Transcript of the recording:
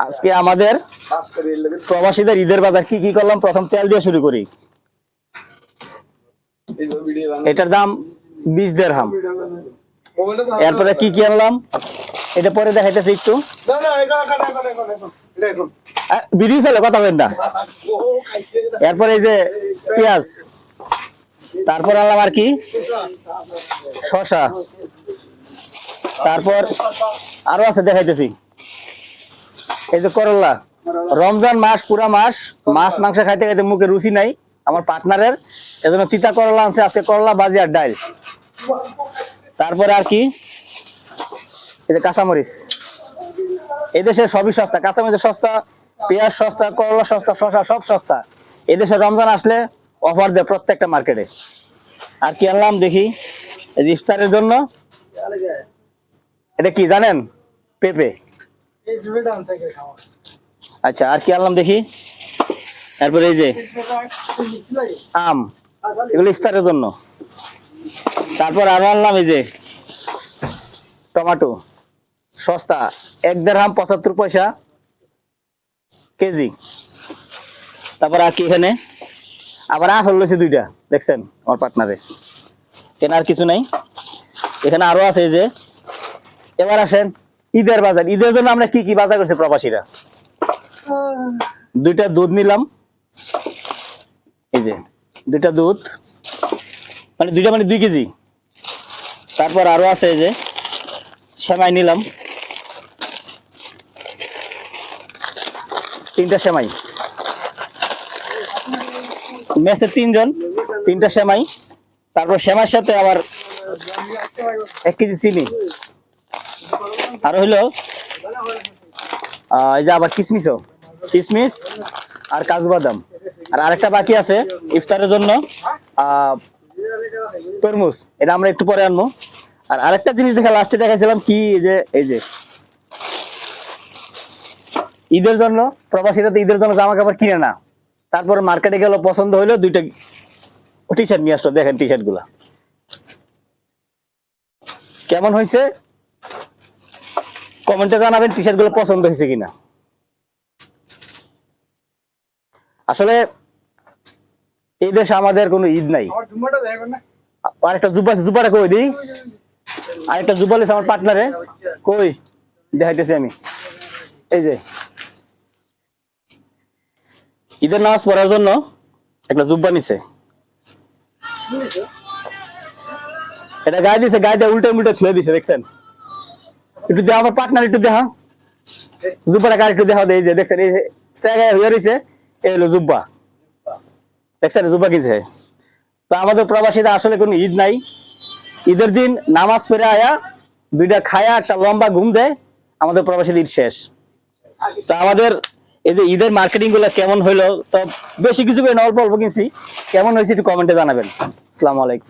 আজকে আমাদের প্রবাসীদের ঈদের বাজার কি কি করলাম, প্রথম তেল দিয়ে শুরু করি। এটার দাম 20 দিরহাম। এরপরে কি কি আনলাম এটা পরে দেখাইতেছি একটু। ভিডিও চলে, কথা বলেন না। এরপরে এই যে পেঁয়াজ, তারপর আনলাম আর কি শসা, তারপর আরো আছে দেখাইতেছি এই যে করলা। রমজান মাস, পুরা মাস মাছ মাংস খাইতে খাইতে মুখে রুচি নাই আমার পার্টনারের, এজন্য তিতা করলা আনছে আজকে, করলা ভাজি আর ডাল। তারপরে আর কি এই যে কাঁচামরিচ। এই দেশে সবই সস্তা, কাঁচামরিচ সস্তা, পেঁয়াজ সস্তা, করলা সস্তা, শসা সব সস্তা। এই দেশে রমজান আসলে অফার দেয় প্রত্যেকটা মার্কেটে। আর কি আনলাম দেখি, এই যে ইফতারের জন্য এটা কি জানেন, পেঁপে। আচ্ছা আর কি আনলাম দেখি। তারপরে এই যে আম, এগুলো ইফতারের জন্য। তারপর আরো আনলাম এই যে টমেটো, সস্তা, 1 দিরহাম 75 পয়সা কেজি। তারপর আর কি এখানে আবার আপেল লইছে 2টা, দেখছেন আমার পার্টনারে। এখানে আর কিছু নাই, এখানে আরো আছে এই যে। এবার আসেন ঈদের বাজার। ঈদের জন্য আমরা কি কি বাজার করছি প্রবাসীরা। 2টা দুধ নিলাম, এই যে 2টা দুধ, মানে 2টা মানে 2 কেজি। তারপর আরো আছে এই যে সেমাই নিলাম, 3টা সেমাই। মেসে 3 জন, 3টা সেমাই। তারপর সেমাইয়ের সাথে আবার 1 কেজি চিনি। আর হইলো এই যে আবার কিসমিস আর কাজু বাদাম। আর আরেকটা বাকি আছে ইফতারের জন্য তরমুজ, এটা আমরা একটু পরে আনবো। আর আরেকটা জিনিস দেখা লাস্টে দেখাইছিলাম কি, এই যে ঈদের জন্য প্রবাসীরা তো ঈদের জন্য জামা কাপড় কিনে না, তারপর মার্কেটে গেল, পছন্দ হইলো 2টা টি শার্ট নিয়ে আসলো। দেখেন টি শার্ট গুলা কেমন হয়েছে কমেন্টে জানাবেন, টি শার্ট গুলো পছন্দ হয়েছে কিনা। আসলে এই দেশে আমাদের কোনো ঈদ নাই। আরেকটা জুব্বা আছে, জুব্বাটা কই দিই। আরেকটা জুব্বা লিছে আমার পার্টনারে, কই দেখাইতেছি আমি। এই যে ঈদের নামাজ পড়ার জন্য একটা জুব্বা নিছে, এটা গায়ে দিছে, গায়ে দিয়ে উল্টে মুল্টে ছুঁয়ে দিছে, দেখছেন। একটু দেখা আমার পার্টনার, একটু দেখা জুব্বাটা গায়ে একটু দেখা। এই যে দেখছেন এই জায়গায় হয়ে রয়েছে, এই হলো জুব্বা, দেখছেন জুব্বা কিনছে। তো আমাদের প্রবাসীরা আসলে কোনো ঈদ নাই। ঈদের দিন নামাজ পড়ে আয়া 2টা খায়া একটা লম্বা ঘুম দেয়, আমাদের প্রবাসীদের ঈদ শেষ। তো আমাদের এই যে ঈদের মার্কেটিং গুলো কেমন হইলো, তো বেশি কিছু করে না, অল্প অল্প কিনছি, কেমন হয়েছে একটু কমেন্টে জানাবেন। আসসালামু আলাইকুম।